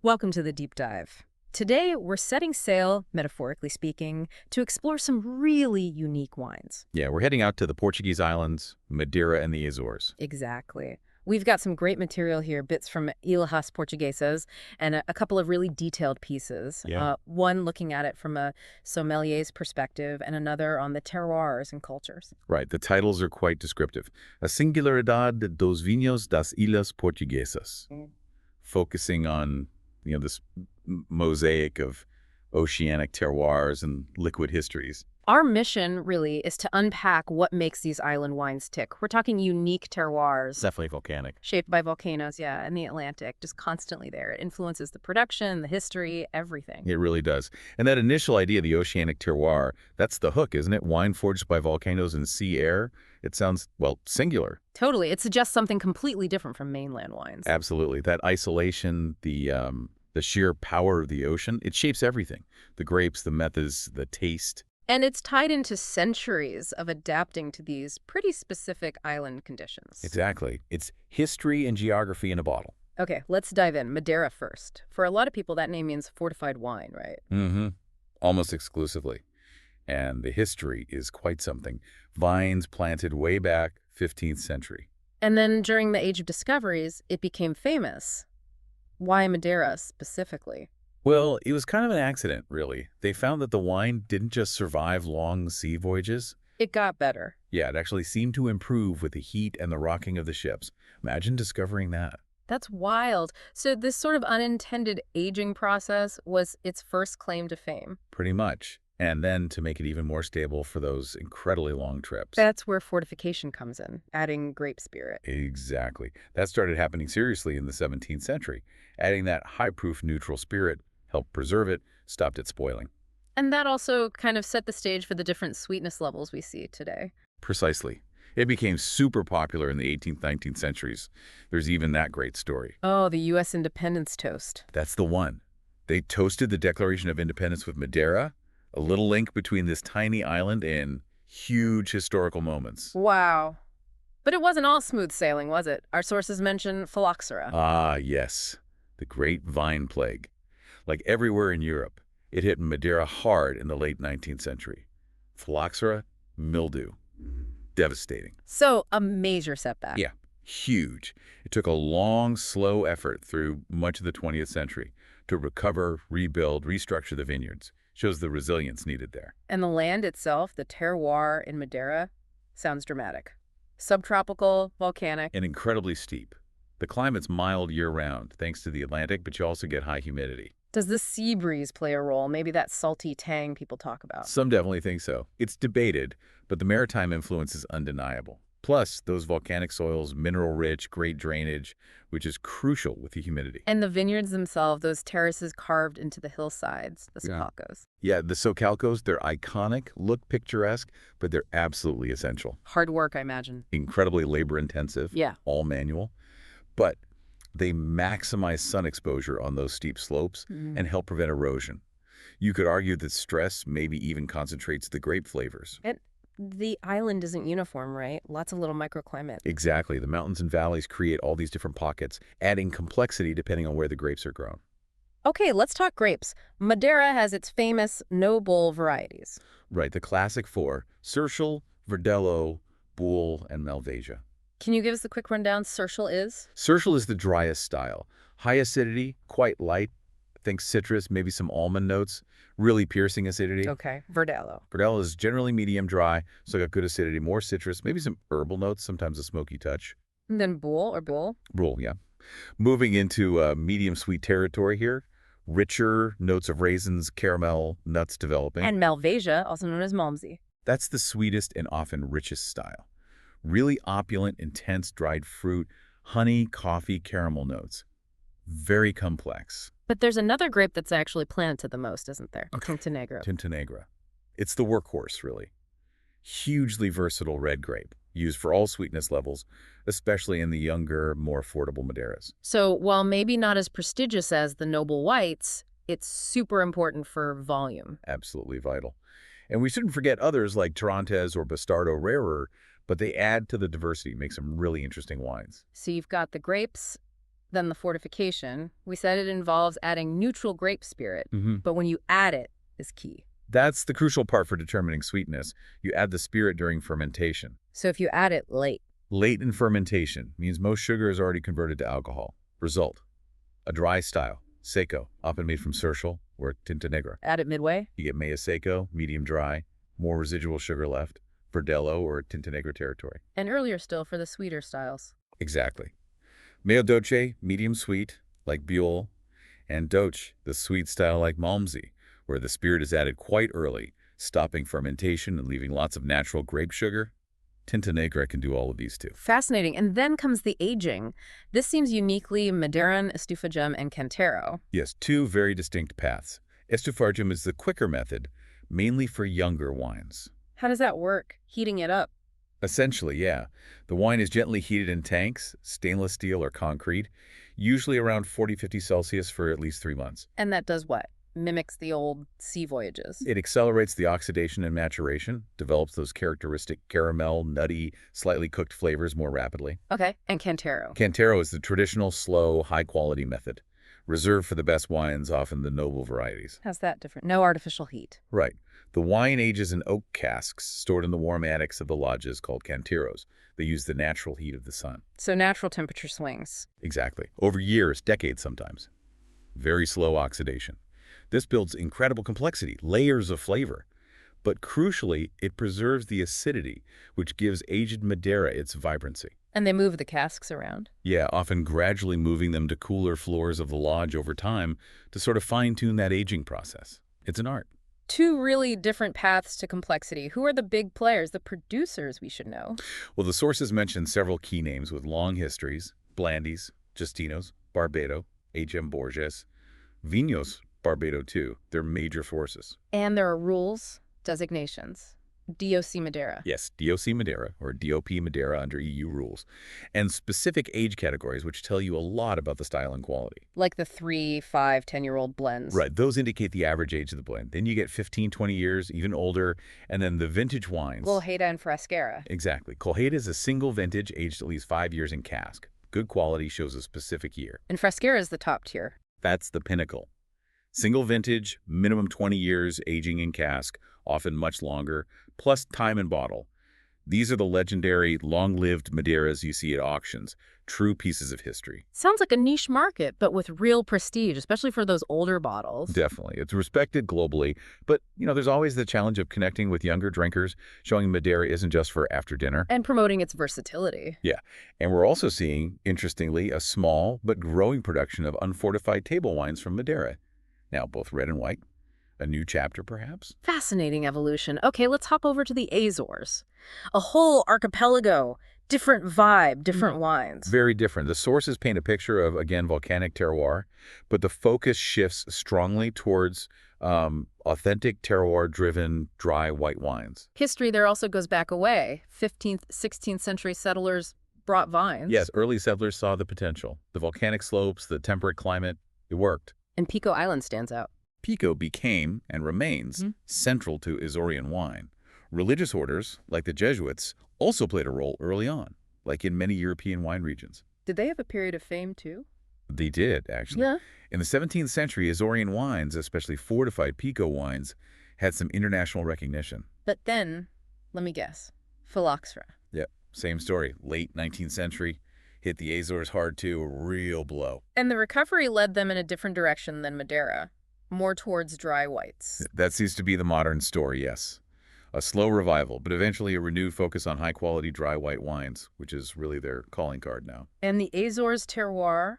Welcome to the deep dive. Today, we're setting sail, metaphorically speaking, to explore some really unique wines. Yeah, we're heading out to the Portuguese islands, Madeira, and the Azores. Exactly. We've got some great material here, bits from Ilhas Portuguesas, and a couple of really detailed pieces. Yeah. One looking at it from a sommelier's perspective, and another on the terroirs and cultures. Right, the titles are quite descriptive. A singularidade dos vinhos das Ilhas Portuguesas, focusing on, this mosaic of oceanic terroirs and liquid histories. Our mission, really, is to unpack what makes these island wines tick. We're talking unique terroirs. Definitely volcanic. Shaped by volcanoes, yeah, in the Atlantic, just constantly there. It influences the production, the history, everything. It really does. And that initial idea, the oceanic terroir, that's the hook, isn't it? Wine forged by volcanoes and sea air. It sounds, well, singular. Totally. It suggests something completely different from mainland wines. Absolutely. That isolation, the sheer power of the ocean, it shapes everything. The grapes, the methods, the taste. And it's tied into centuries of adapting to these pretty specific island conditions. Exactly. It's history and geography in a bottle. Okay, let's dive in. Madeira first. For a lot of people, that name means fortified wine, right? Mm-hmm. Almost exclusively. And the history is quite something. Vines planted way back 15th century. And then during the Age of Discoveries, it became famous. Why Madeira specifically? Well, it was kind of an accident, really. They found that the wine didn't just survive long sea voyages. It got better. Yeah, it actually seemed to improve with the heat and the rocking of the ships. Imagine discovering that. That's wild. So this sort of unintended aging process was its first claim to fame. Pretty much. And then to make it even more stable for those incredibly long trips. That's where fortification comes in, adding grape spirit. Exactly. That started happening seriously in the 17th century. Adding that high-proof neutral spirit helped preserve it, stopped it spoiling. And that also kind of set the stage for the different sweetness levels we see today. Precisely. It became super popular in the 18th, 19th centuries. There's even that great story. Oh, the U.S. independence toast. That's the one. They toasted the Declaration of Independence with Madeira, a little link between this tiny island and huge historical moments. Wow. But it wasn't all smooth sailing, was it? Our sources mention phylloxera. Ah, yes. The Great Vine Plague. Like everywhere in Europe, it hit Madeira hard in the late 19th century. Phylloxera, mildew. Devastating. So, a major setback. Yeah, huge. It took a long, slow effort through much of the 20th century to recover, rebuild, restructure the vineyards. Shows the resilience needed there. And the land itself, the terroir in Madeira, sounds dramatic. Subtropical, volcanic. And incredibly steep. The climate's mild year-round, thanks to the Atlantic, but you also get high humidity. Does the sea breeze play a role? Maybe that salty tang people talk about. Some definitely think so. It's debated, but the maritime influence is undeniable. Plus, those volcanic soils, mineral-rich, great drainage, which is crucial with the humidity. And the vineyards themselves, those terraces carved into the hillsides, the socalcos. Yeah, the socalcos, they're iconic, look picturesque, but they're absolutely essential. Hard work, I imagine. Incredibly labor-intensive. Yeah. All manual. But they maximize sun exposure on those steep slopes and help prevent erosion. You could argue that stress maybe even concentrates the grape flavors. And the island isn't uniform, right? Lots of little microclimate. Exactly. The mountains and valleys create all these different pockets, adding complexity depending on where the grapes are grown. Okay, let's talk grapes. Madeira has its famous no-bull varieties. Right, the classic four: Cercial, Verdelho, Bull, and Malvasia. Can you give us a quick rundown? Cercial is? Cercial is the driest style. High acidity, quite light. Think citrus, maybe some almond notes. Really piercing acidity. Okay, Verdelho. Verdelho is generally medium dry, so got good acidity, more citrus, maybe some herbal notes, sometimes a smoky touch. And then Bull or Bull? Bull, yeah. Moving into medium sweet territory here. Richer notes of raisins, caramel, nuts developing. And Malvasia, also known as Malmsey. That's the sweetest and often richest style. Really opulent, intense dried fruit, honey, coffee, caramel notes. Very complex. But there's another grape that's actually planted the most, isn't there? Tinta Tinta. It's the workhorse, really. Hugely versatile red grape, used for all sweetness levels, especially in the younger, more affordable Madeiras. So while maybe not as prestigious as the noble whites, it's super important for volume. Absolutely vital. And we shouldn't forget others like Torrontés or Bastardo Rarer, but they add to the diversity, make some really interesting wines. So you've got the grapes, Then the fortification, we said it involves adding neutral grape spirit, Hmm. but when you add it is key. That's the crucial part for determining sweetness. You add the spirit during fermentation. So if you add it late, Late in fermentation means most sugar is already converted to alcohol. Result, a dry style, seco, often made from surcial or tinta negra. add it midway, You get mea seco, medium dry, more residual sugar left, verdelho or tinta negra territory. and earlier still for the sweeter styles. Exactly. Meo dolce, medium sweet, like Buell, and Doce, the sweet style like Malmsey, where the spirit is added quite early, stopping fermentation and leaving lots of natural grape sugar. Tinta negra can do all of these too. Fascinating. And then comes the aging. This seems uniquely Madeiran, Estufagem, and Cantero. Yes, two very distinct paths. Estufagem is the quicker method, mainly for younger wines. How does that work? Heating it up. Essentially, yeah. The wine is gently heated in tanks, stainless steel or concrete, usually around 40-50 Celsius for at least 3 months. And that does what? Mimics the old sea voyages. It accelerates the oxidation and maturation, develops those characteristic caramel, nutty, slightly cooked flavors more rapidly. Okay. And Cantero. Cantero is the traditional, slow, high-quality method, reserved for the best wines, often the noble varieties. How's that different? No artificial heat. Right. The wine ages in oak casks stored in the warm attics of the lodges called canteros. They use the natural heat of the sun. So natural temperature swings. Exactly. Over years, decades sometimes. Very slow oxidation. This builds incredible complexity, layers of flavor. But crucially, it preserves the acidity, which gives aged Madeira its vibrancy. And they move the casks around. Yeah, often gradually moving them to cooler floors of the lodge over time to sort of fine-tune that aging process. It's an art. Two really different paths to complexity. Who are the big players, the producers we should know? Well, the sources mention several key names with long histories: Blandis, Justinos, Barbado, H.M. Borges, Vinos, Barbado too. They're major forces. And there are rules, designations. DOC Madeira. Yes, DOC Madeira, or DOP Madeira under EU rules, and specific age categories which tell you a lot about the style and quality. Like the 3, 5, 10-year-old blends. Right, those indicate the average age of the blend. Then you get 15, 20 years, even older, and then the vintage wines. Colheita and Frasqueira. Exactly. Colheita is a single vintage aged at least 5 years in cask. Good quality shows a specific year. And Frasqueira is the top tier. That's the pinnacle. Single vintage, minimum 20 years aging in cask, often much longer, plus time in bottle. These are the legendary, long-lived Madeiras you see at auctions, true pieces of history. Sounds like a niche market, but with real prestige, especially for those older bottles. Definitely. It's respected globally, but, there's always the challenge of connecting with younger drinkers, showing Madeira isn't just for after dinner. And promoting its versatility. Yeah, and we're also seeing, interestingly, a small but growing production of unfortified table wines from Madeira. Now, both red and white. A new chapter, perhaps? Fascinating evolution. Okay, let's hop over to the Azores. A whole archipelago, different vibe, different wines. Very different. The sources paint a picture of, again, volcanic terroir, but the focus shifts strongly towards authentic terroir-driven dry white wines. History there also goes back away. 15th, 16th century settlers brought vines. Yes, early settlers saw the potential. The volcanic slopes, the temperate climate, it worked. And Pico Island stands out. Pico became, and remains, central to Azorean wine. Religious orders, like the Jesuits, also played a role early on, like in many European wine regions. Did they have a period of fame, too? They did, actually. Yeah. In the 17th century, Azorean wines, especially fortified Pico wines, had some international recognition. But then, let me guess, phylloxera. Yeah, same story. Late 19th century, hit the Azores hard too, a real blow. And the recovery led them in a different direction than Madeira, more towards dry whites. That seems to be the modern story, yes. A slow revival, but eventually a renewed focus on high-quality dry white wines, which is really their calling card now. And the Azores terroir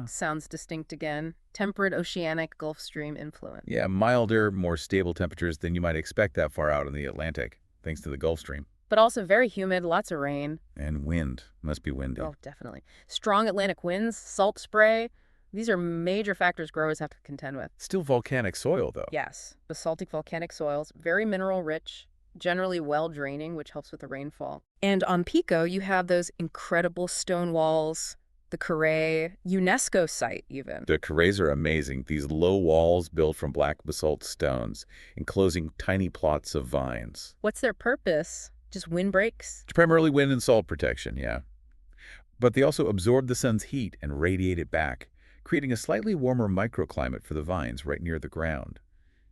sounds distinct again. Temperate, oceanic, Gulf Stream influence. Yeah, milder, more stable temperatures than you might expect that far out in the Atlantic, thanks to the Gulf Stream. But also very humid, lots of rain. And wind. Must be windy. Oh, definitely. Strong Atlantic winds, salt spray. These are major factors growers have to contend with. Still volcanic soil, though. Yes, basaltic volcanic soils, very mineral rich, generally well draining, which helps with the rainfall. And on Pico, you have those incredible stone walls, the Carré, UNESCO site even. The carrés are amazing. These low walls built from black basalt stones, enclosing tiny plots of vines. What's their purpose? Just windbreaks? It's primarily wind and salt protection, yeah. But they also absorb the sun's heat and radiate it back, creating a slightly warmer microclimate for the vines right near the ground.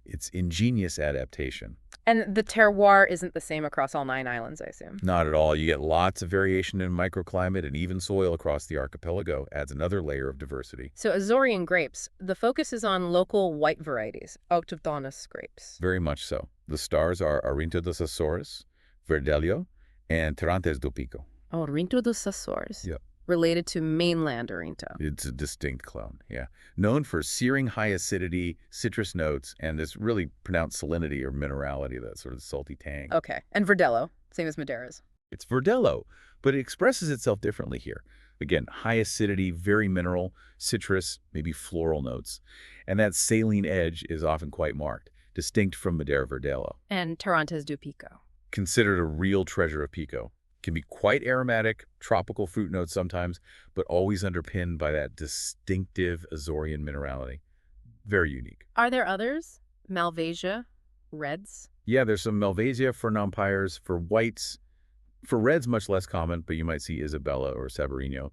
It's ingenious adaptation. And the terroir isn't the same across all 9 islands, I assume. Not at all. You get lots of variation in microclimate, and even soil across the archipelago adds another layer of diversity. So Azorean grapes, the focus is on local white varieties, autochthonous grapes. Very much so. The stars are Arinto dos Azores, Verdelho, and Terrantes do Pico. Orinto dos Açores. Yeah. Related to mainland Orinto. It's a distinct clone, yeah. Known for searing high acidity, citrus notes, and this really pronounced salinity or minerality, that sort of salty tang. Okay. And Verdelho, same as Madeira's. It's Verdelho, but it expresses itself differently here. Again, high acidity, very mineral, citrus, maybe floral notes. And that saline edge is often quite marked, distinct from Madeira Verdelho. And Terrantes do Pico. Considered a real treasure of Pico. Can be quite aromatic, tropical fruit notes sometimes, but always underpinned by that distinctive Azorean minerality. Very unique. Are there others? Malvasia, reds? Yeah, there's some Malvasia for non-pyres, for whites. For reds, much less common, but you might see Isabella or Sabarino.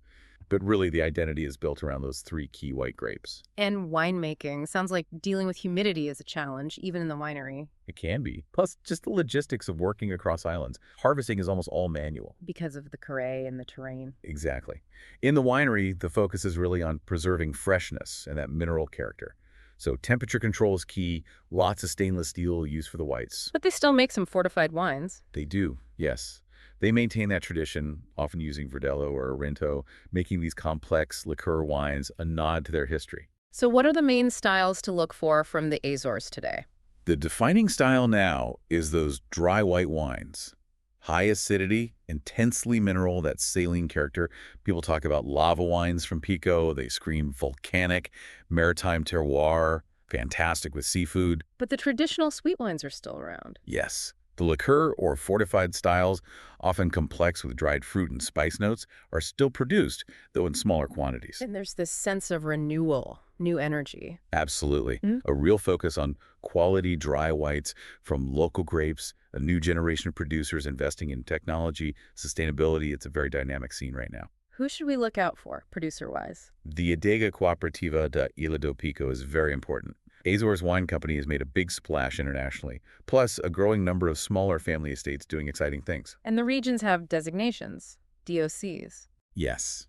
But really, the identity is built around those 3 key white grapes. And winemaking. Sounds like dealing with humidity is a challenge, even in the winery. It can be. Plus, just the logistics of working across islands. Harvesting is almost all manual. Because of the carré and the terrain. Exactly. In the winery, the focus is really on preserving freshness and that mineral character. So temperature control is key, lots of stainless steel used for the whites. But they still make some fortified wines. They do, yes. They maintain that tradition, often using Verdelho or Arinto, making these complex liqueur wines a nod to their history. So what are the main styles to look for from the Azores today? The defining style now is those dry white wines. High acidity, intensely mineral, that saline character. People talk about lava wines from Pico. They scream volcanic, maritime terroir, fantastic with seafood. But the traditional sweet wines are still around. Yes. The liqueur or fortified styles, often complex with dried fruit and spice notes, are still produced, though in smaller quantities. And there's this sense of renewal, new energy. Absolutely. A real focus on quality dry whites from local grapes, a new generation of producers investing in technology, sustainability. It's a very dynamic scene right now. Who should we look out for, producer-wise? The Adega Cooperativa da Ilha do Pico is very important. Azores Wine Company has made a big splash internationally, plus a growing number of smaller family estates doing exciting things. And the regions have designations, DOCs. Yes.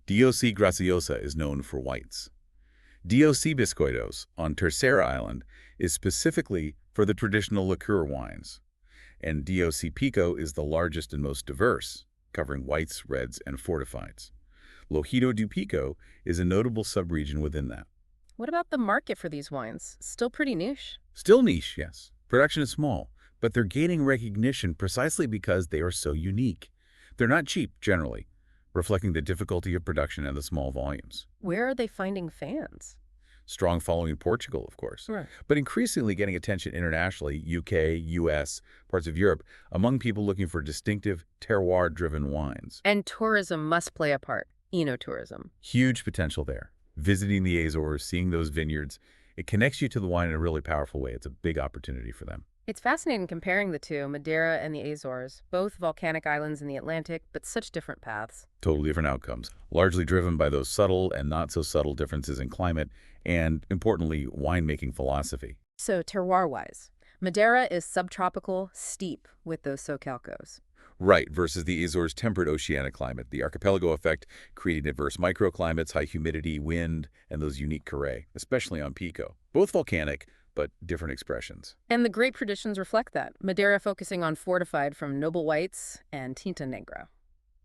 DOC Graciosa is known for whites. DOC Biscoitos on Terceira Island is specifically for the traditional liqueur wines. And DOC Pico is the largest and most diverse, covering whites, reds, and fortifieds. Lojido do Pico is a notable subregion within that. What about the market for these wines? Still pretty niche. Still niche, yes. Production is small, but they're gaining recognition precisely because they are so unique. They're not cheap, generally, reflecting the difficulty of production and the small volumes. Where are they finding fans? Strong following in Portugal, of course, Right. but increasingly getting attention internationally, UK, US, parts of Europe, among people looking for distinctive terroir-driven wines. And tourism must play a part. Enotourism. Huge potential there. Visiting the Azores, seeing those vineyards, it connects you to the wine in a really powerful way. It's a big opportunity for them. It's fascinating comparing the two, Madeira and the Azores, both volcanic islands in the Atlantic, but such different paths. Totally different outcomes, largely driven by those subtle and not so subtle differences in climate and, importantly, winemaking philosophy. So terroir-wise, Madeira is subtropical, steep with those socalcos. Right, versus the Azores' temperate oceanic climate, the archipelago effect creating diverse microclimates, high humidity, wind, and those unique carré, especially on Pico. Both volcanic, but different expressions. And the grape traditions reflect that, Madeira focusing on fortified from noble whites and Tinta Negra.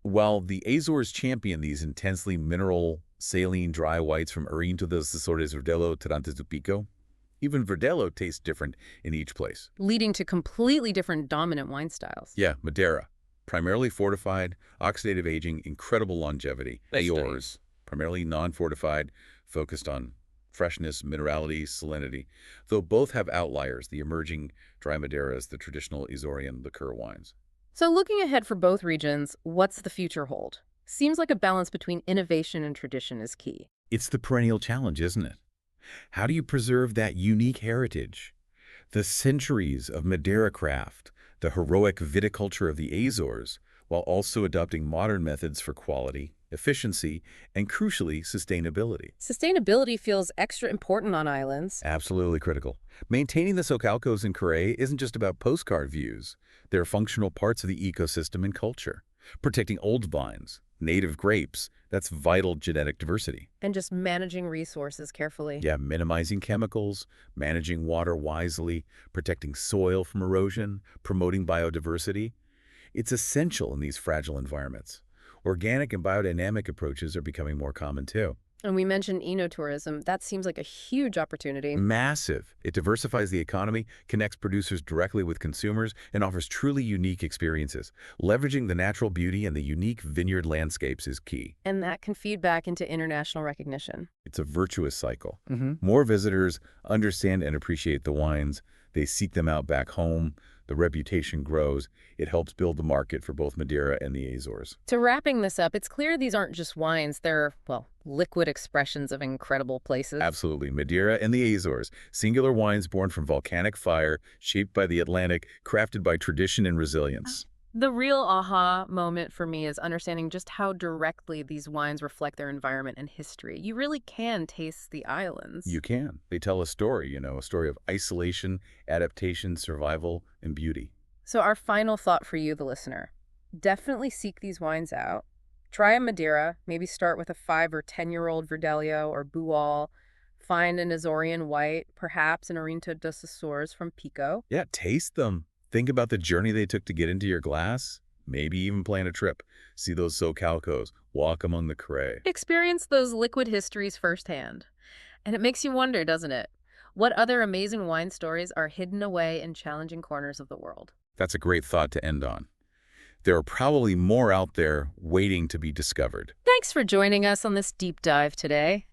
While the Azores champion these intensely mineral, saline, dry whites from Arinto dos Açores, Verdelho, Terrantes do Pico, even Verdelho tastes different in each place. Leading to completely different dominant wine styles. Yeah, Madeira. Primarily fortified, oxidative aging, incredible longevity. Azores, primarily non-fortified, focused on freshness, minerality, salinity. Though both have outliers, the emerging dry Madeiras, the traditional Azorean liqueur wines. So looking ahead for both regions, what's the future hold? Seems like a balance between innovation and tradition is key. It's the perennial challenge, isn't it? How do you preserve that unique heritage? The centuries of Madeira craft, the heroic viticulture of the Azores, while also adopting modern methods for quality, efficiency, and crucially, sustainability. Sustainability feels extra important on islands. Absolutely critical. Maintaining the Socalcos and Carré isn't just about postcard views. They're functional parts of the ecosystem and culture. Protecting old vines, native grapes, that's vital genetic diversity. And just managing resources carefully. Yeah, minimizing chemicals, managing water wisely, protecting soil from erosion, promoting biodiversity. It's essential in these fragile environments. Organic and biodynamic approaches are becoming more common too. And we mentioned enotourism. That seems like a huge opportunity. Massive. It diversifies the economy, connects producers directly with consumers, and offers truly unique experiences. Leveraging the natural beauty and the unique vineyard landscapes is key. And that can feed back into international recognition. It's a virtuous cycle. More visitors understand and appreciate the wines. They seek them out back home. The reputation grows. It helps build the market for both Madeira and the Azores. So wrapping this up, it's clear these aren't just wines. They're, well, liquid expressions of incredible places. Absolutely. Madeira and the Azores, singular wines born from volcanic fire, shaped by the Atlantic, crafted by tradition and resilience. The real aha moment for me is understanding just how directly these wines reflect their environment and history. You really can taste the islands. You can. They tell a story, a story of isolation, adaptation, survival, and beauty. So our final thought for you, the listener. Definitely seek these wines out. Try a Madeira. Maybe start with a 5 or 10-year-old Verdelho or Bual. Find an Azorean white, perhaps an Orinto dos Açores from Pico. Yeah, taste them. Think about the journey they took to get into your glass. Maybe even plan a trip. See those Socalcos. Walk among the Carré. Experience those liquid histories firsthand. And it makes you wonder, doesn't it? What other amazing wine stories are hidden away in challenging corners of the world? That's a great thought to end on. There are probably more out there waiting to be discovered. Thanks for joining us on this deep dive today.